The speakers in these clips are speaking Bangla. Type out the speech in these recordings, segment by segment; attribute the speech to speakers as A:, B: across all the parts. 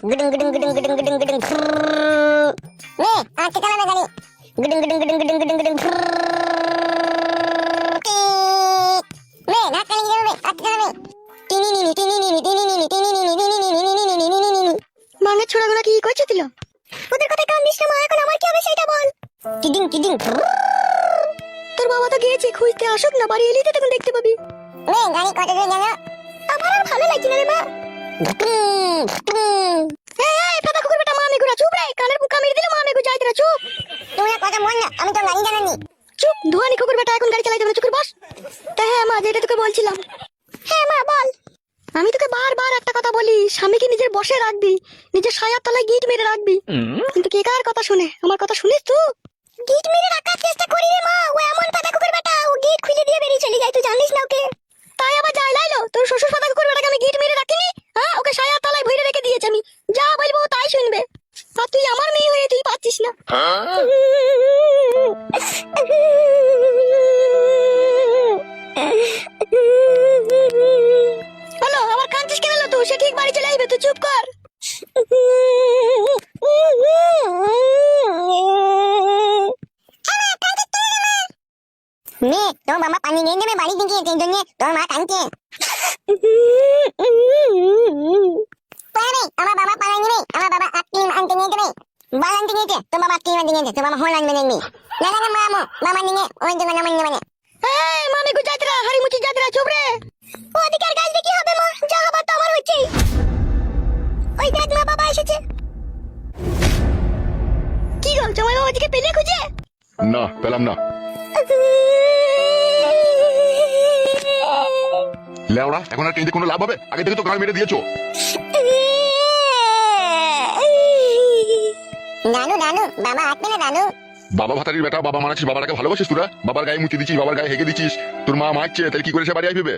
A: गुडुंग गुडुंग गुडुंग गुडुंग गुडुंग गुडुंग मैं आके चला मैं गाड़ी गुडुंग गुडुंग गुडुंग गुडुंग गुडुंग गुडुंग मैं ना चली जाऊं मैं आके चला मैं टिनी नी टिनी नी टिनी नी टिनी नी टिनी नी टिनी नी टिनी नी
B: মাঙের ছোড়াগুলো কি করছিল?
A: ওদের কথা কান দিস না মা, এখন আমার কি হবে সেটা বল। টিডিং টিডিং
B: তোর বাবা তো গিয়েছে, খুঁজতে আসুক না, বাড়ি এলেই তো তখন দেখতে পাবি।
A: मैं गाड़ी কত দূর জানো? আমার আর ভালো লাগছে না রে মা।
B: এই পাতা কুকুর বেটা, মা মেগুরা চুপ রে, কানের বুকা মেরে দিলে মা মেগু যাইতে না, চুপ।
A: তোমরা কথা বল না, আমি তো গাড়ি জানানি।
B: চুপ ধোয়ানি কুকুর বেটা, এখন গাড়ি চালাইতে হবে না, চুপ করে বস। তা হ্যাঁ মা, যেটা তোকে বলছিলাম।
A: হ্যাঁ মা বল।
B: আমি তোকে বারবার একটা কথা বলি, স্বামীকে নিজের বসে রাখবি, নিজের সায়ার তলায় গিট মেরে রাখবি, কিন্তু কে কার কথা শুনে? আমার কথা শুনিস তুই?
A: গিট মেরে রাখার চেষ্টা করি রে মা, ও এমন পাতা কুকুর বেটা, ও গিট খুলে দিয়ে বেরিয়ে চলে যায়, তুই জানিস না ওকে?
B: তাই আবার যাই লাইলো, তোর শ্বশুর পাতা কুকুর বেটাকে আমি গিট মেরে রাখিনি? হ্যাঁ, ওকে সায়ার তলায় ভরে রেখে দিয়েছি আমি, যা বলবো ও তাই শুনবে। আর তুই আমার মেয়ে হয়ে তুই পাচ্ছিস না। হ্যালো, আবার কাঁদছিস কেন? তুই সে ঠিক বাড়ি চলে আসবে, তুই চুপ কর।
A: मैं तो मामा पानी नहीं दे, मैं बाड़ी दिखी है तेरे लिए तो मां कांचे पारे আমার বাবা পানি নেবে, আমার বাবা আটকিম আনতে নিয়ে যাবে, বাল আনতে নিয়ে তো বাবা আটকিম আনতে নিয়ে তো বাবা হল আনবে নেই না না মামা মামা নিয়ে ওই দোকানে নামান নেবে।
B: এই মামি গুজাতরা, হারি মুচি জাতরা, চুপ রে।
A: ও অধিকার গাল দেখি হবে মা, যা হবার তো আমার হচ্ছে। ওই দেখ মা, বাবা এসেছে।
B: কি গো, জামাই বাবা ওদিকে পেলে খুঁজে?
C: না পেলাম না। লেওড়া, এখন আর কেঁদে কোনো লাভ হবে? আগে থেকে তো গাল মেরে দিয়েছো।
A: নানু নানু বাবা আটকে না নানু।
C: বাবা ভাতারির বেটা, বাবা মানাচ্ছিস, বাবাটাকে ভালোবাসিস তোরা? বাবার গায়ে মুচি দিচ্ছিস, বাবার গায়ে হেগে দিচ্ছিস, তোর মা মারছে, তাহলে কি করে সে বাড়ি আসবে?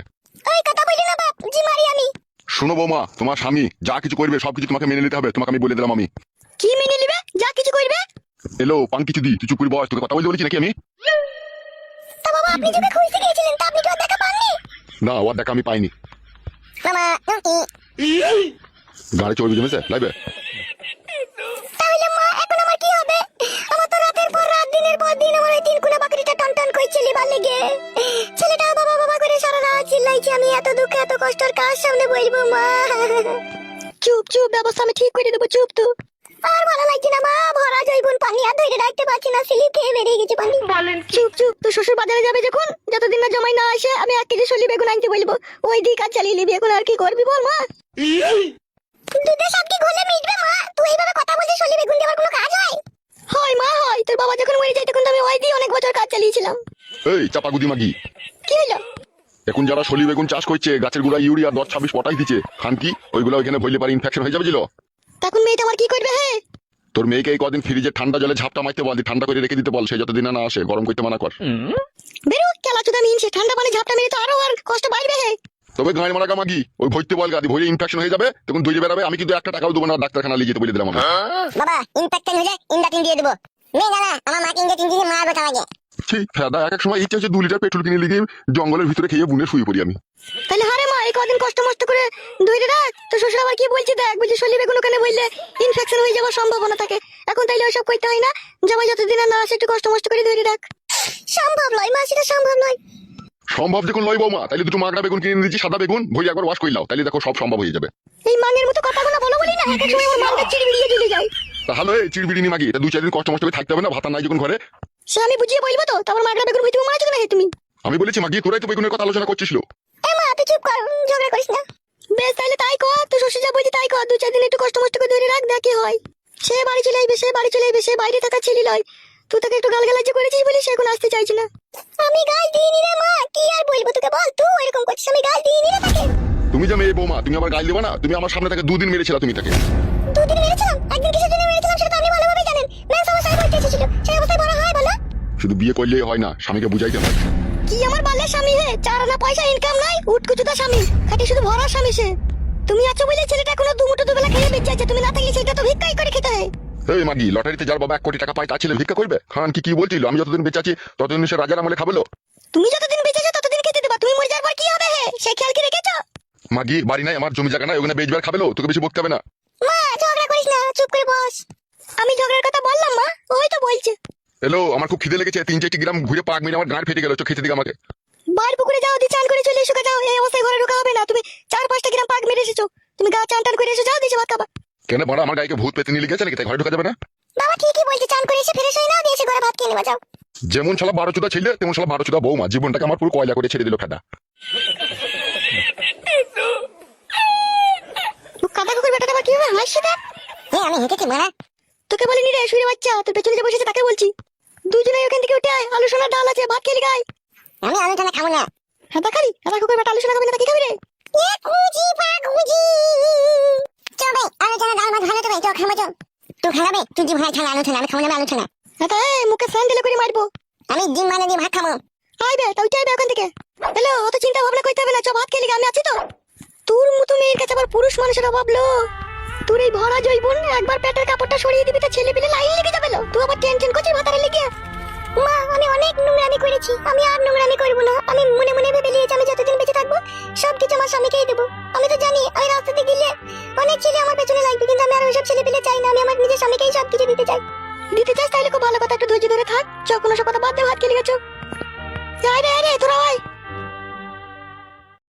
A: ওই কথা বলি না বাপ, জি মারি আমি।
C: শোনো বৌমা, তোমার স্বামী যা কিছু করবে সবকিছু তোমাকে মেনে নিতে হবে, তোমাকে আমি বলে দিলাম। আমি
B: কি মেনে নিবে? যা কিছু করবে।
C: এলো পান কিছু দি, তুই চুপ করে বস, তোকে কথা বলতে বলেছি নাকি আমি?
A: তা বাবা আপনি যখন খুঁজতে গিয়েছিলেন তা আপনি তো আর দেখা পাননি?
C: না, ওর দেখা আমি পাইনি।
A: মামা নাকি
C: গাড়ি চড়বি জমেছে লাইবে।
A: তাহলে মা এখন আমার কি হবে? আমার তো রাতের পর রাত দিনের পর দিন আমার এই তিন কুনা বাকরিটা টনটন করছে লিবার লেগে। ছেলেটা বাবা বাবা করে সারা রাত চিল্লাইছে, আমি এত দুঃখ এত কষ্টের কার সামনে বলবো মা?
B: চুপ চুপ, ব্যবস্থা আমি ঠিক করে দেবো, চুপ তুই।
A: আর ভালো লাগছে না মা, ভরা জৈবন পানি আর ধরে রাখতে পারছি না, সিলি খেয়ে বেরিয়ে গেছে পানি।
B: চুপ চুপ, তোর শ্বশুর বাজারে যাবে যখন, যতদিন না জমাই না আসে আমি 1 কেজি সলি বেগুন আনতে বলবো, ওই দিক আর চালিয়ে নিবি। এখন আর কি করবি বল মা?
A: দুধের সাথে কি ঘোলে মিটবে মা? তুই এইভাবে কথা বলছিস, সলি বেগুন দিয়ে আবার কোনো কাজ হয়?
B: হয় মা হয়, তোর বাবা যখন মরে যায় তখন তো আমি ওই দিয়ে অনেক বছর কাজ চালিয়েছিলাম।
C: এই চাপাগুদি মাগি,
B: কি হলো?
C: এখন যারা সলি বেগুন চাষ করছে, গাছের গোড়া ইউরিয়া 10-26 পটাশ দিচ্ছে, খান কি ওইগুলো ওইখানে ভরলে পারে ইনফেকশন হয়ে যাবে।
B: তখন মেয়েটা আমার কি করবে? হ্যাঁ,
C: তোর মেয়েকে এই কদিন ফ্রিজে ঠান্ডা জলে ঝাপটা মারতে বল, ঠান্ডা করে রেখে দিতে বল, সে যতদিন না আসে গরম করতে মানা কর।
B: বেরো খেলা চুদা মিনছে, ঠান্ডা পানি ঝাপটা মেরে তো আরো আর কষ্ট বাড়বে। হে
C: তবে গাঁয়ের মারা মাগি ওই ভরতে বল, গাদি ভরে ইনফেকশন হয়ে যাবে, তখন ধুয়ে বেরাবে। আমি কিন্তু 1 টাকাও দেবো না, ডাক্তারখানা নিয়ে যেতে বলে দিলাম আমি।
A: বাবা ইনফেকশন হলে ইনজেকশন দিয়ে দেবো। মেয়ে জানা আমার মাকে ইনজেকশন দিয়ে মারবে তাকে।
C: ঠিক ফেদা, এক এক সময় ইচ্ছে হচ্ছে 2 লিটার পেট্রোল কিনে লিখে জঙ্গলের ভিতরে খেয়ে বুনে শুয়ে পড়ি আমি।
B: তাহলে হারে মা, এই কদিন কষ্ট মষ্ট করে ধরে রাখ। তো শ্বশুর আবার কি বলছে দেখ, বুঝি সলি বেগুন ওখানে বললে ইনফেকশন হয়ে যাওয়ার সম্ভাবনা থাকে। এখন তাইলে ওইসব করতে হয় না, জামাই যতদিন না আসে একটু কষ্ট মষ্ট করে ধরে রাখ।
A: সম্ভব নয় মা, সেটা সম্ভব নয়।
C: সম্ভব যখন লয় বৌমা, তাহলে দুটো মাগড়া বেগুন কিনে দিচ্ছি, সাদা বেগুন ভরে একবার ওয়াশ করলাও, তাহলে দেখো সব সম্ভব হয়ে যাবে।
B: এই মানের মতো কথাগুলো বলো বলি না, এক এক সময় আমার মালটা চিড়বিড়িয়ে চলে যায়।
C: তাহলে চিড়বিড়ি নি মাগি, 2-4 দিন কষ্ট মষ্ট করে থাকতে হবে না? ভাতা নাই যখন ঘরে।
B: সে আমি বুঝিয়ে বলবো তো, তারপর মাগড়া বেগুন ভুইতে মারা চলে না। হে তুমি,
C: আমি বলেছি মাগি, তোরাই তো বেগুনের কথা আলোচনা করছিস।
A: এ মা তুই চুপ কর, ঝগড়া করিস না।
B: বেশ তাহলে তাই কর, তুই শ্বশুর যা বলছি তাই কর। 2-4 দিন একটু কষ্ট মষ্ট করে ধরে রাখ, দেখি হয়। সে বাড়ি চলে আসবে, সে বাড়ি চলে আসবে, সে বাইরে থাকা ছেলে লয়। তুই তাকে একটু গালগালাজ করেছিস বলে সে এখন আসতে চাইছি না।
A: আমি গাল দিইনি রে মা, কি আর বলবো তোকে বল, তুই এরকম করছিস, আমি গাল দিইনি রে তাকে।
C: তুমি যে মেয়ে বৌমা, তুমি আবার গাল দেবা না? তুমি আমার সামনে তাকে 2 দিন মেরেছিলা, তুমি তাকে
A: 2 দিন মেরেছিলাম, একদিন কিসের জন্য মেরেছিলাম সেটা তো আপনি ভালোভাবে জানেন। মেয়ে সমস্যায় পড়তে এসেছিল, সেই অবস্থায় বড় হয় বলো?
C: শুধু বিয়ে করলেই হয় না, স্বামীকে বুঝাইতে হয়।
B: কি আমার বালের স্বামী? হে 4 আনা পয়সা ইনকাম নাই, উটকুচুদা স্বামী, খাটি শুধু ভরা স্বামী সে। তুমি আছো বলে ছেলেটা কোনো দুমুটো দুবেলা খেয়ে বেঁচে আছে, তুমি না থাকলে সেটা তো ভিক্ষাই করে খেতে হয়।
C: এই মাগি, লটারিতে যার বাবা 1 কোটি টাকা পায় তার ছেলে ভিক্ষা করবে? খান কি বলছিল? আমি যতদিন বেঁচে আছি ততদিন সে রাজার আমলে খাবেলো।
B: তুমি যতদিন বেঁচে আছো ততদিন খেতে দেবা, তুমি মরে যাওয়ার পর কি হবে? হে সে খেয়াল কি রেখেছো?
C: মাগি বাড়ি নাই, আমার জমি জায়গা নাই, ওখানে বেচবার খাবেলো, তোকে বেশি বকতে হবে না।
A: মা ঝগড়া চুপ করে বস।
B: আমি ঝগড়ার কথা বললাম মা, ওই তো বলছে।
C: এলো, আমার খুব খিদে লেগেছে, 3-4 গ্রাম ঘুরে পাক মেরে আমার গাঁট ফেটে গেল, খেতে দিকে আমাকে।
B: বার পুকুরে যাও, দি চান করে চলে এসো, যাও। এই অবস্থায় ঘরে ঢোকা হবে না, তুমি 4-5টা গ্রাম পাক মেরে এসেছো, তুমি গা চান টান করে এসো, যাও দিছে ভাত খাবা।
C: কেন বড় আমার গায়ে ভূত পেতে নিয়ে লেগেছে নাকি, তাই ঘরে ঢোকা যাবে না?
A: বাবা ঠিকই বলছে, চান করে এসে ফ্রেশ হয়ে না দিয়ে এসে ঘরে ভাত খেয়ে নেওয়া যাও।
C: যেমন শালা 12 চুদা ছেলে তেমন শালা 12 চুদা বৌমা, জীবনটাকে আমার পুরো কয়লা করে ছেড়ে দিল খাদা।
B: কাদা কুকুর বেটাটা আবার কিভাবে হাসছে দেখ।
A: আমি হেঁটেছি মারা।
B: তোকে বলিনি রে শুয়ে বাচ্চা, তোর পেছনে যে বসেছে তাকে বলছি। দুজনে ওখান থেকে উঠে আয়, আলু সোনার ডাল আছে, ভাত খেলি গায়।
A: আমি আলু টানা খাবো না।
B: হাতা খালি, হাতা কুকুর বেটা আলু সোনা খাবি না, কি খাবি রে?
A: এ কুজি পাকুজি। চবে আলু টানা ডাল ভাত ভালো তো ভাই, তো খাবো তো। তুই খাবে, তুই জি ভাই খানা আলু টানা, আমি খাবো না আলু টানা।
B: হাতা এই মুখে স্যান্ডেল করে মারবো।
A: আমি ডিম মানে দিয়ে ভাত খাবো।
B: আইবে তাই উঠে আইবে ওখান থেকে। হ্যালো, অত চিন্তা ভাবনা করতে হবে না, চ ভাত খেলি, আমি আছি তো। তোর মতো মেয়ের কাছে আবার পুরুষ মানুষের অভাব লো। তোর এই ভরা জৈবন একবার পেটের কাপড়টা সরিয়ে দিবি তো ছেলে পেলে লাইন লেগে যাবে লো। তুই আবার টেনশন করছিস ভাতারে লেগে।
A: মা আমি অনেক নোংরামি করেছি, আমি আর নোংরামি করবো না। আমি মনে মনে ভেবে নিয়েছি আমি যতদিন বেঁচে থাকবো সবকিছু আমার স্বামীকেই দেবো। আমি তো জানি আমি রাস্তাতে গেলে অনেক ছেলে আমার পেছনে লাগবে, কিন্তু আমি আর ওইসব ছেলে পেলে চাই না। আমি আমার নিজের স্বামীকেই সবকিছু দিতে চাই।
B: দিতে চাস তাহলে খুব ভালো কথা, একটু ধৈর্য ধরে থাক। চ কোনো সব কথা বাদ দে, ভাত খেলি গেছো। আয় রে তোরা আয়।